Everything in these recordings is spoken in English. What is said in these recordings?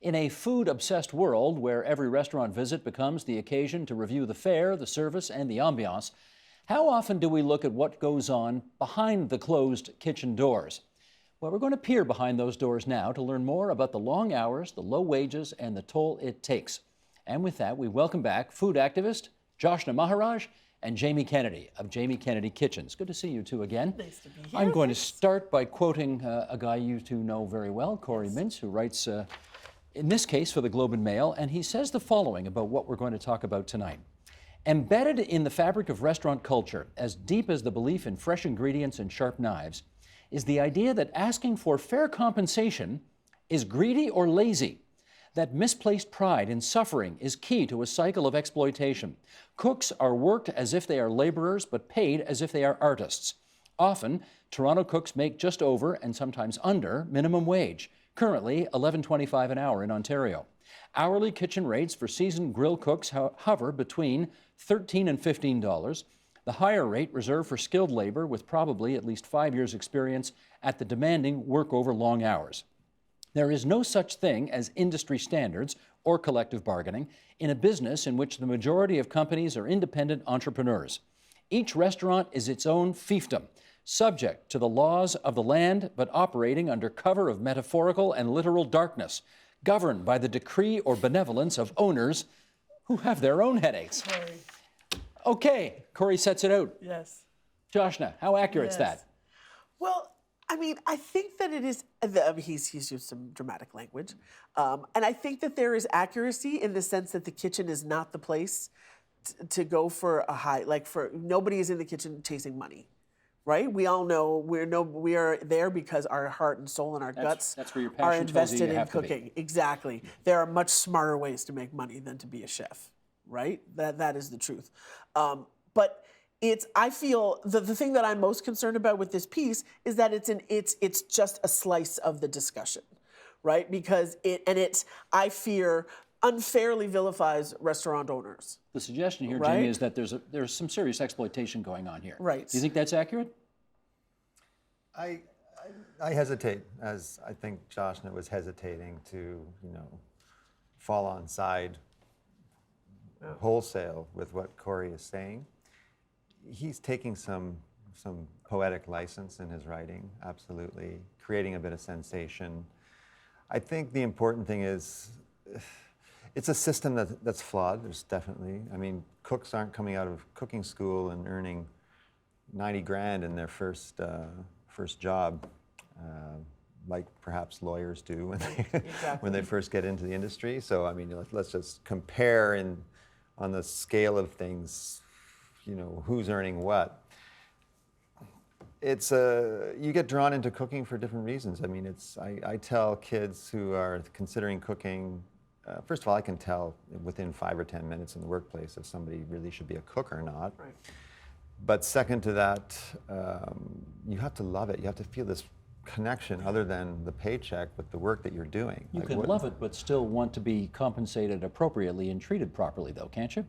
In a food-obsessed world where every restaurant visit becomes the occasion to review the fare, the service, and the ambiance, how often do we look at what goes on behind the closed kitchen doors? Well, we're going to peer behind those doors now to learn more about the long hours, the low wages, and the toll it takes. And with that, we welcome back food activist Joshna Maharaj and Jamie Kennedy of Jamie Kennedy Kitchens. Good to see you two again. Nice to be here. I'm going to start by quoting a guy you two know very well, Corey Mintz, who writes, in this case, for the Globe and Mail, and he says the following about what we're going to talk about tonight. Embedded in the fabric of restaurant culture, as deep as the belief in fresh ingredients and sharp knives, is the idea that asking for fair compensation is greedy or lazy, that misplaced pride in suffering is key to a cycle of exploitation. Cooks are worked as if they are laborers, but paid as if they are artists. Often, Toronto cooks make just over, and sometimes under, minimum wage, currently $11.25 an hour in Ontario. Hourly kitchen rates for seasoned grill cooks hover between $13 and $15. The higher rate reserved for skilled labor with probably at least 5 years' experience at the demanding work over long hours. There is no such thing as industry standards or collective bargaining in a business in which the majority of companies are independent entrepreneurs. Each restaurant is its own fiefdom, subject to the laws of the land, but operating under cover of metaphorical and literal darkness, governed by the decree or benevolence of owners who have their own headaches. Sorry. Okay, Corey sets it out. Yes. Joshna, how accurate is that? Well, I mean, I think that it is, he's used some dramatic language. And I think that there is accuracy in the sense that the kitchen is not the place to go for a high, nobody is in the kitchen chasing money, right? We all know we are there because our heart and soul and our guts that's where your are passion tells you invested in have to be. cooking. Exactly. There are much smarter ways to make money than to be a chef, right? That is the truth. But I feel the thing that I'm most concerned about with this piece is that it's just a slice of the discussion, right? Because I fear unfairly vilifies restaurant owners. The suggestion here, Right? Jamie, is that there's some serious exploitation going on here. Right. Do you think that's accurate? I hesitate, as I think Joshna was hesitating to, fall on side wholesale with what Corey is saying. He's taking some poetic license in his writing, absolutely, creating a bit of sensation. I think the important thing is it's a system that's flawed. There's definitely, cooks aren't coming out of cooking school and earning 90 grand in their first job, like perhaps lawyers do when they first get into the industry. So let's just compare on the scale of things, who's earning what. You get drawn into cooking for different reasons. I tell kids who are considering cooking, first of all, I can tell within 5 or 10 minutes in the workplace if somebody really should be a cook or not. Right. But second to that, you have to love it. You have to feel this connection other than the paycheck with the work that you're doing. You can love it, but still want to be compensated appropriately and treated properly, though, can't you?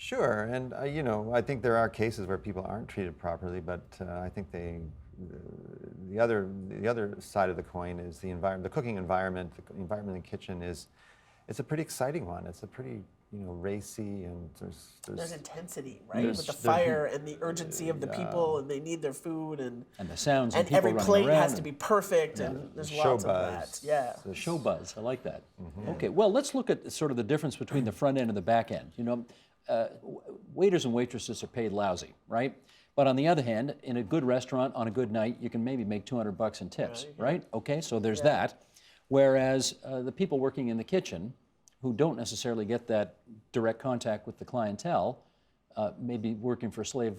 Sure, and I think there are cases where people aren't treated properly, but I think the other side of the coin is the environment, the cooking environment, the environment in the kitchen it's a pretty exciting one. It's a pretty racy, and there's intensity, right? With the fire and the urgency of the people, and they need their food, and the sounds and and people every running plate around has to be perfect, and there's lots of that. Yeah. The show buzz, I like that. Okay, well, let's look at sort of the difference between the front end and the back end. Waiters and waitresses are paid lousy, right? But on the other hand, in a good restaurant on a good night, you can maybe make $200 in tips, right? Okay, so there's that. Whereas the people working in the kitchen, who don't necessarily get that direct contact with the clientele, may be working for slave,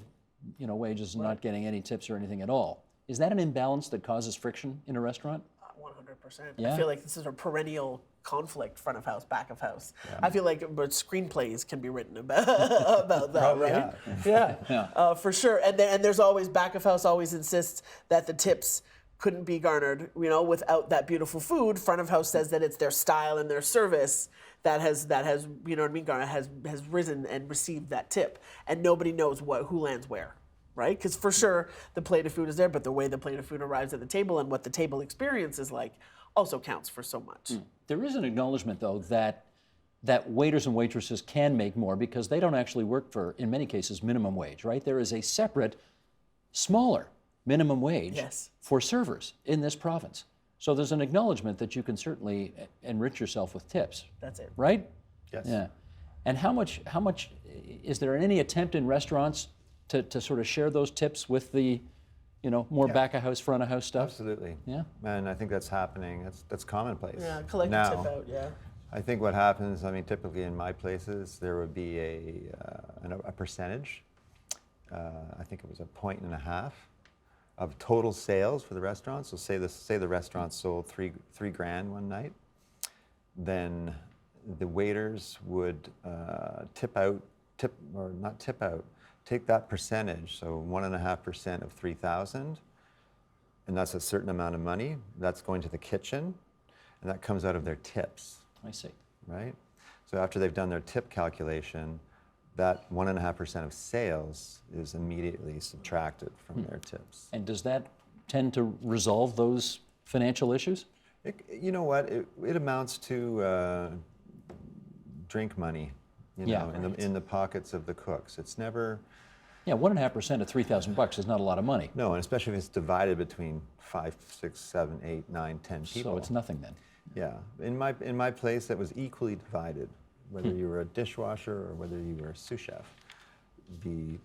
wages and not getting any tips or anything at all. Is that an imbalance that causes friction in a restaurant? 100%. Yeah. I feel like this is a perennial conflict, front of house, back of house. Yeah. I feel like screenplays can be written about that, right? Yeah. For sure. And there's always, back of house always insists that the tips couldn't be garnered, without that beautiful food. Front of house says that it's their style and their service that has garnered, has risen and received that tip, and nobody knows who lands where. Right? Because for sure the plate of food is there, but the way the plate of food arrives at the table and what the table experience is like also counts for so much. There is an acknowledgement, though, that waiters and waitresses can make more because they don't actually work for, in many cases, minimum wage, right? There is a separate, smaller minimum wage Yes. for servers in this province. So there's an acknowledgement that you can certainly enrich yourself with tips, That's it. right? Yes. Yeah. And how much, is there any attempt in restaurants to sort of share those tips with the, more back of house, front of house stuff? Absolutely. Yeah. And I think that's happening. That's commonplace. Yeah, collective now. tip out, yeah. I think what happens, typically in my places, there would be a percentage. I think it was 1.5 of total sales for the restaurant. So say the restaurant sold three grand one night, then the waiters would take that percentage, so 1.5% of 3,000, and that's a certain amount of money. That's going to the kitchen, and that comes out of their tips. I see. Right? So after they've done their tip calculation, that 1.5% of sales is immediately subtracted from their tips. And does that tend to resolve those financial issues? You know what? It amounts to drink money, Yeah. in the pockets of the cooks. It's never. Yeah, 1.5% of $3,000 is not a lot of money. No, and especially if it's divided between 5, 6, 7, 8, 9, 10 people. So it's nothing then. Yeah, in my place, it was equally divided, whether you were a dishwasher or whether you were a sous chef. The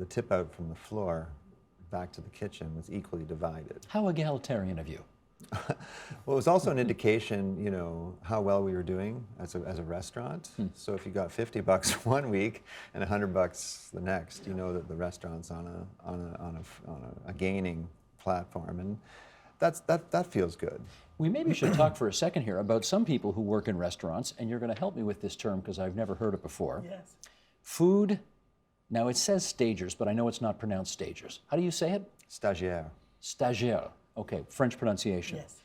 tip out from the floor back to the kitchen was equally divided. How egalitarian of you. Well, it was also an indication, how well we were doing as a restaurant. So if you got $50 one week and $100 the next, you know that the restaurant's on a gaining platform, and that feels good. We maybe should talk for a second here about some people who work in restaurants, and you're going to help me with this term because I've never heard it before. Yes. Food, now it says stagers, but I know it's not pronounced stagers. How do you say it? Stagiaire. Stagiaire. Okay, French pronunciation. Yes.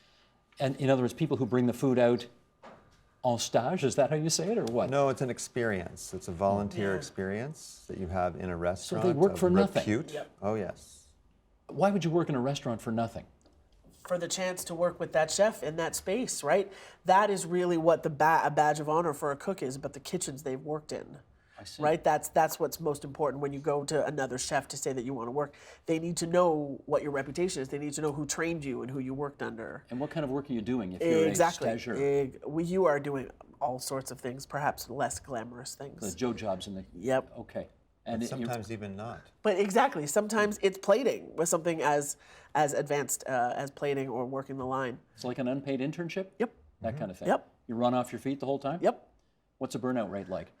And in other words, people who bring the food out en stage, is that how you say it or what? No, it's an experience. It's a volunteer Yeah. experience that you have in a restaurant. they work of for nothing. repute. Yep. Oh, yes. Why would you work in a restaurant for nothing? For the chance to work with that chef in that space, right? That is really what a badge of honor for a cook is, but the kitchens they've worked in. I see. Right? That's what's most important when you go to another chef to say that you want to work. They need to know what your reputation is. They need to know who trained you and who you worked under. And what kind of work are you doing if you're Exactly. a stagiaire? You are doing all sorts of things, perhaps less glamorous The things. Joe jobs in the... Yep. Okay. And you're- Sometimes even not. But exactly, sometimes it's plating with something as advanced as plating or working the line. it's like an unpaid internship? Yep. That kind of thing? Yep. You run off your feet the whole time? Yep. What's a burnout rate like?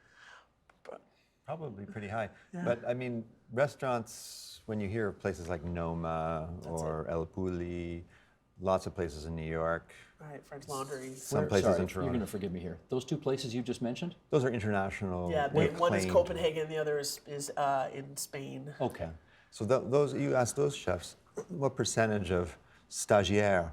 Probably pretty high. But I mean, restaurants, when you hear of places like Noma or El Bulli, lots of places in New York, Right, French laundries. some places Sorry, in you're Toronto. going to forgive me here. Those two places you just mentioned? Those are international. Yeah, one is acclaimed. Copenhagen, the other is in Spain. Okay. So those, you ask those chefs, what percentage of stagiaire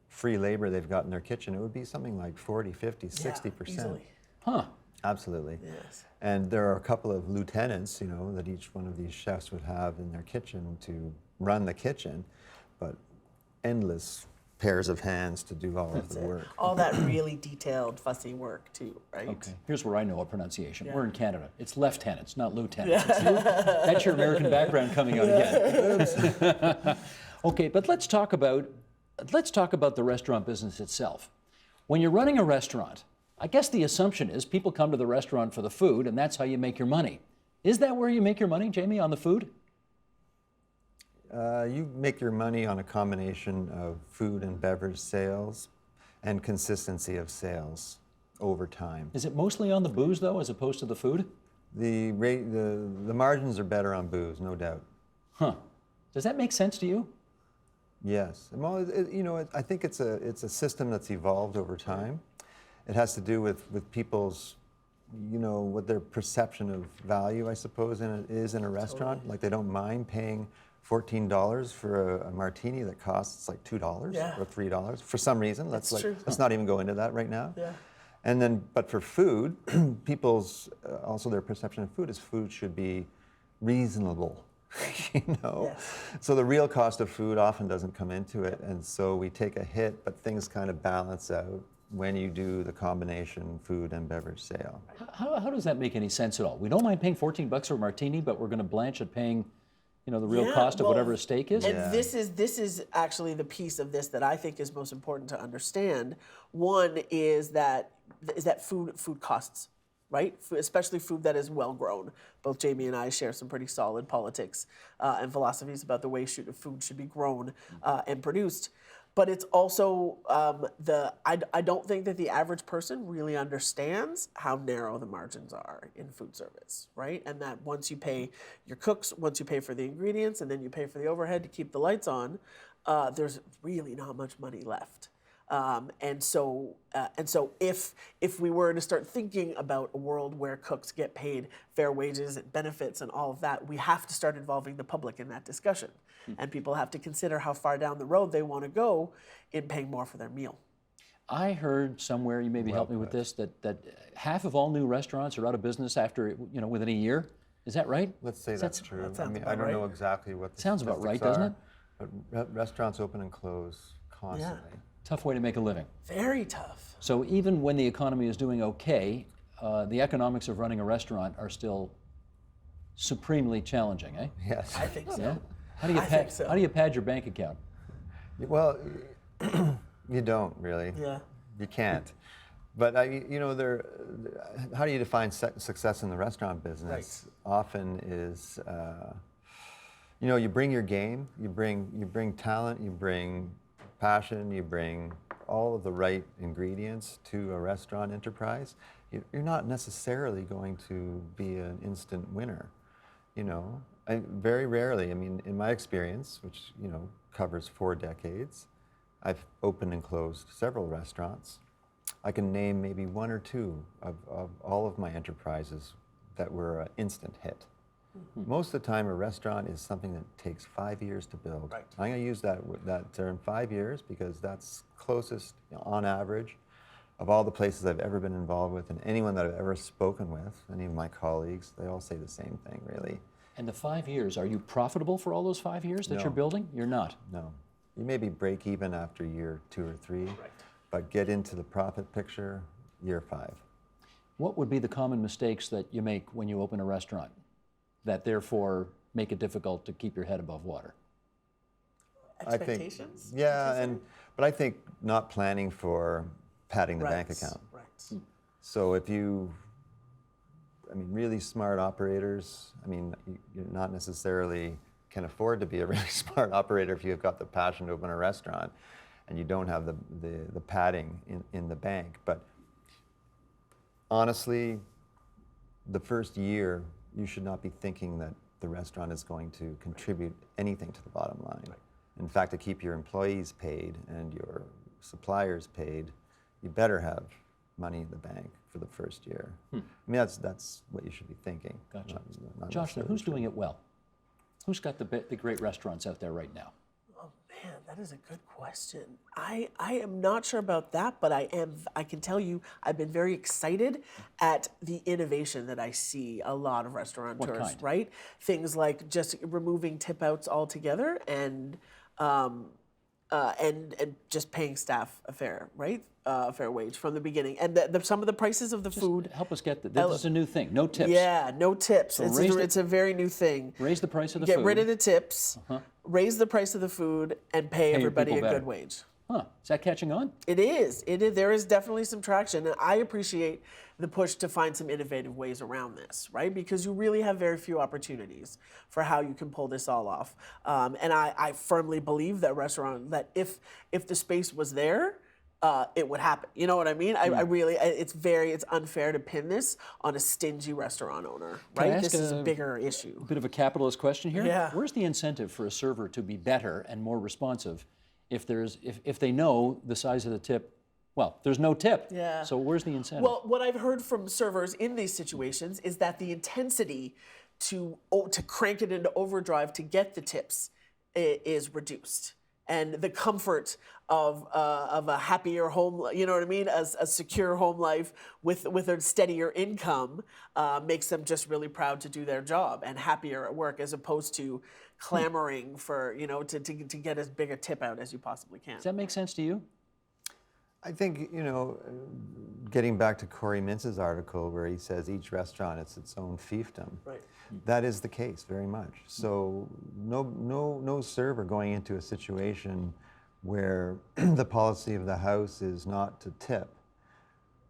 free labor they've got in their kitchen? It would be something like 40, 50, 60%. Easily. Huh. Absolutely. Yes. And there are a couple of lieutenants, that each one of these chefs would have in their kitchen to run the kitchen, but endless pairs of hands to do all of the work. All that really detailed, fussy work too, right? Okay. Here's where I know a pronunciation. Yeah. We're in Canada. It's lieutenants, not lieutenants. That's your American background coming out again. Okay, but let's talk about the restaurant business itself. When you're running a restaurant, I guess the assumption is people come to the restaurant for the food, and that's how you make your money. Is that where you make your money, Jamie, on the food? You make your money on a combination of food and beverage sales and consistency of sales over time. Is it mostly on the booze, though, as opposed to the food? The margins are better on booze, no doubt. Huh. Does that make sense to you? Yes. Well, I think it's a system that's evolved over time. It has to do with people's, what their perception of value, I suppose, is in a restaurant. Totally. Like they don't mind paying $14 for a martini that costs like $2 Yeah. or $3 for some reason. That's true. Let's not even go into that right now. Yeah. And then, but for food, people's also their perception of food is food should be reasonable you know? Yes. So the real cost of food often doesn't come into it, and so we take a hit, but things kind of balance out when you do the combination food and beverage sale. How does that make any sense at all? We don't mind paying $14 for a martini, but we're going to blanch at paying, the real Yeah, cost of well, whatever a steak is? And this is actually the piece of this that I think is most important to understand. One is that food costs, right? Especially food that is well grown. Both Jamie and I share some pretty solid politics and philosophies about the way food should be grown and produced. But it's also I don't think that the average person really understands how narrow the margins are in food service, right? And that once you pay your cooks, once you pay for the ingredients, and then you pay for the overhead to keep the lights on, there's really not much money left. And so if we were to start thinking about a world where cooks get paid fair wages and benefits and all of that, we have to start involving the public in that discussion. And people have to consider how far down the road they want to go in paying more for their meal. I heard somewhere, you maybe help me with this, that half of all new restaurants are out of business after, within a year. Is that right? Let's say that's true. that I sounds mean, about I don't know right. exactly what the Sounds about right, statistics doesn't are, But restaurants open and close constantly. Tough way to make a living. Very tough. So even when the economy is doing okay, the economics of running a restaurant are still supremely challenging, eh? Yes. I think so. Yeah? How do you I think so. How do you pad your bank account? Well, you don't really. Yeah. You can't. But how do you define success in the restaurant business? Often is, you bring your game, you bring talent, you bring passion, you bring all of the right ingredients to a restaurant enterprise. You're not necessarily going to be an instant winner. Very rarely. I mean, in my experience, which covers 4 decades, I've opened and closed several restaurants. I can name maybe 1 or 2 of all of my enterprises that were an instant hit. Most of the time, a restaurant is something that takes 5 years to build. Right. I'm going to use that term 5 years because that's closest, on average, of all the places I've ever been involved with and anyone that I've ever spoken with, any of my colleagues, they all say the same thing, really. And the 5 years, are you profitable for all those 5 years that No. you're building? You're not. No. You maybe break even after year 2 or 3, but get into the profit picture year 5. What would be the common mistakes that you make when you open a restaurant that therefore make it difficult to keep your head above water? Expectations? But I think not planning for padding the bank account. Right. So if really smart operators, you're not necessarily can afford to be a really smart operator if you've got the passion to open a restaurant and you don't have the padding in the bank. But honestly, the first year, you should not be thinking that the restaurant is going to contribute anything to the bottom line. Right. In fact, to keep your employees paid and your suppliers paid, you better have money in the bank for the first year. That's what you should be thinking. Gotcha. Not Josh, now necessarily who's true. doing it well? Who's got the great restaurants out there right now? Oh man, that is a good question. I am not sure about that, but I can tell you I've been very excited at the innovation that I see a lot of restaurateurs, kind? right? Things like just removing tip outs altogether and just paying staff a fair wage from the beginning. And some of the prices of the food. Help us get this. This is a new thing. No tips. Yeah, no tips. So It's a very new thing. Raise the price of the Get food. rid of the tips, raise the price of the food, and pay everybody a people better. good wage. Huh? Is that catching on? It is. There is definitely some traction, and I appreciate the push to find some innovative ways around this, right? Because you really have very few opportunities for how you can pull this all off. And I firmly believe that if the space was there, it would happen. You know what I mean? It's unfair to pin this on a stingy restaurant owner, Can I right? ask This is a bigger issue. Bit of a capitalist question here. Yeah. Where's the incentive for a server to be better and more responsive if they know the size of the tip? Well, there's no tip. Yeah. So where's the incentive? Well, what I've heard from servers in these situations is that the intensity to crank it into overdrive to get the tips is reduced. and the comfort of a happier home, you know what I mean, a secure home life with a steadier income makes them just really proud to do their job and happier at work, as opposed to clamoring for, you know, to get as big a tip out as you possibly can. Does that make sense to you? I think, you know, getting back to Corey Mintz's article where he says each restaurant is its own fiefdom. Right. That is the case very much. So no server going into a situation where the policy of the house is not to tip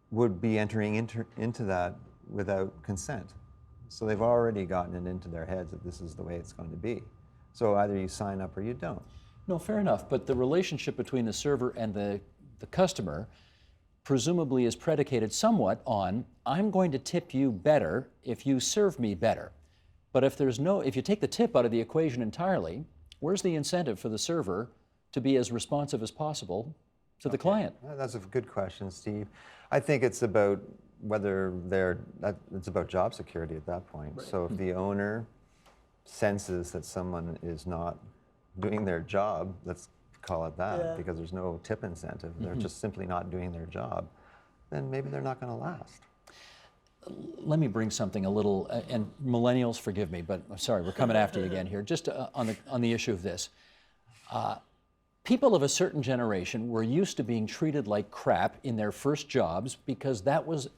would be entering into that without consent. So they've already gotten it into their heads that this is the way it's going to be. So either you sign up or you don't. No, fair enough. But the relationship between the server and the customer presumably is predicated somewhat on, I'm going to tip you better if you serve me better. But if you take the tip out of the equation entirely, where's the incentive for the server to be as responsive as possible to the client? That's a good question, Steve. I think it's about it's about job security at that point. Right. So if the owner senses that someone is not doing their job, let's call it that, because there's no tip incentive, they're just simply not doing their job, then maybe they're not going to last. Let me bring something a little, and millennials, forgive me, but I'm sorry, we're coming after you again here, just on the issue of this. People of a certain generation were used to being treated like crap in their first jobs because that was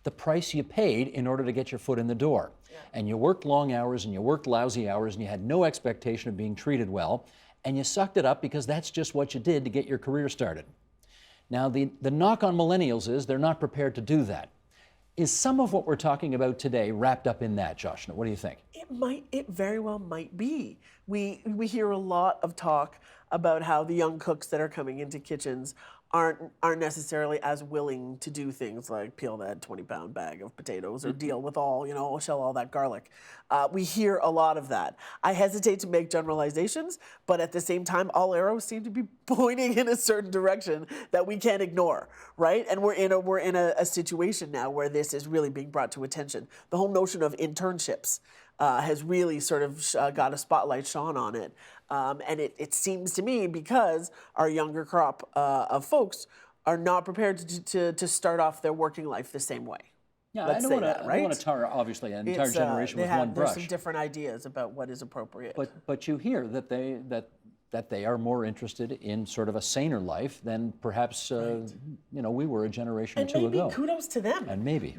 the price you paid in order to get your foot in the door. Yeah. And you worked long hours and you worked lousy hours and you had no expectation of being treated well, and you sucked it up because that's just what you did to get your career started. Now, the knock on millennials is they're not prepared to do that. Is some of what we're talking about today wrapped up in that, Joshua? What do you think? It very well might be. We hear a lot of talk about how the young cooks that are coming into kitchens aren't necessarily as willing to do things like peel that 20-pound bag of potatoes or deal with shell all that garlic. We hear a lot of that. I hesitate to make generalizations, but at the same time, all arrows seem to be pointing in a certain direction that we can't ignore, right? And we're in a situation now where this is really being brought to attention. The whole notion of internships has really sort of got a spotlight shone on it. And it seems to me because our younger crop of folks are not prepared to start off their working life the same way. Yeah, I don't want to tar, obviously, an entire generation with one brush. There's some different ideas about what is appropriate. But you hear that they are more interested in sort of a saner life than perhaps we were a generation or two ago. And maybe kudos to them. And maybe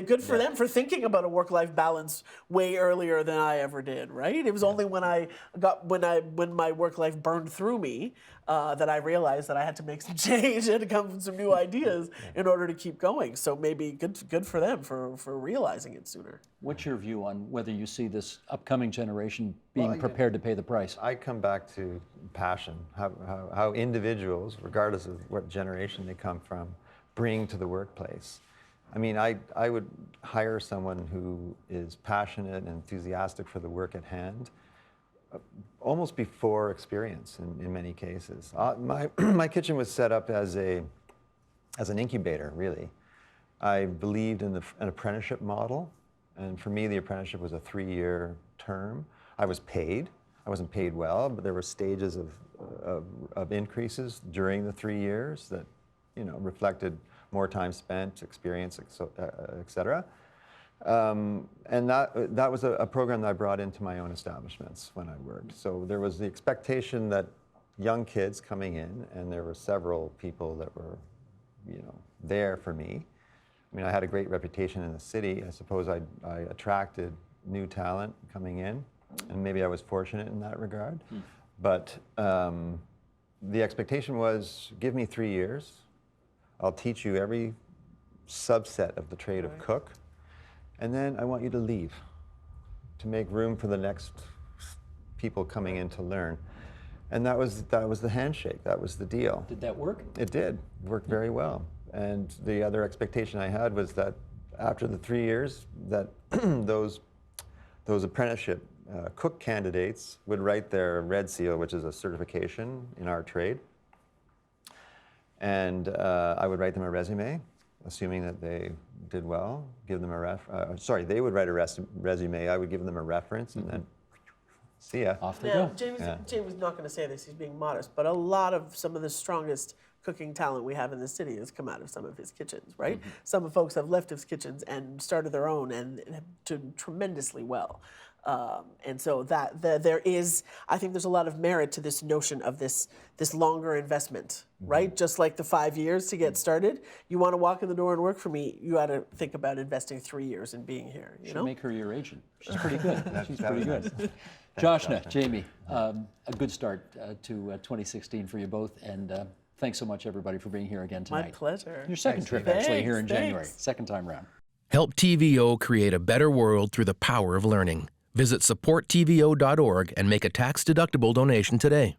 good for them for thinking about a work-life balance way earlier than I ever did. Right? It was only when my work life burned through me that I realized that I had to make some change and come with some new ideas in order to keep going. So maybe good for them for realizing it sooner. What's your view on whether you see this upcoming generation being prepared to pay the price? I come back to passion, how individuals, regardless of what generation they come from, bring to the workplace. I mean, I would hire someone who is passionate and enthusiastic for the work at hand, almost before experience in many cases. My kitchen was set up as an incubator, really. I believed in an apprenticeship model, and for me the apprenticeship was a 3-year term. I was paid. I wasn't paid well, but there were stages of increases during the 3 years that reflected more time spent, experience, et cetera. And that was a program that I brought into my own establishments when I worked. So there was the expectation that young kids coming in, and there were several people that were, there for me. I mean, I had a great reputation in the city. I suppose I attracted new talent coming in, and maybe I was fortunate in that regard. But the expectation was, give me 3 years. I'll teach you every subset of the trade of cook. And then I want you to leave to make room for the next people coming in to learn. And that was the handshake. That was the deal. Did that work? It did. It worked very well. And the other expectation I had was that after the 3 years, that those apprenticeship cook candidates would write their Red Seal, which is a certification in our trade. And I would write them a resume, assuming that they did well, give them they would write a resume, I would give them a reference, and then See ya. Off they Now, go. Jamie was not going to say this, he's being modest, but a lot of some of the strongest cooking talent we have in the city has come out of some of his kitchens, right? Some folks have left his kitchens and started their own and have done tremendously well. And so there is, I think there's a lot of merit to this notion of this longer investment, right? Just like the 5 years to get started. You want to walk in the door and work for me, you got to think about investing 3 years in being here. You know? Make her your agent. She's pretty good. She's pretty was good. Joshna, Jamie, a good start to 2016 for you both, and thanks so much, everybody, for being here again tonight. My pleasure. Your second trip, Thanks, actually, here in January. thanks. Second time round. Help TVO create a better world through the power of learning. Visit supporttvo.org and make a tax-deductible donation today.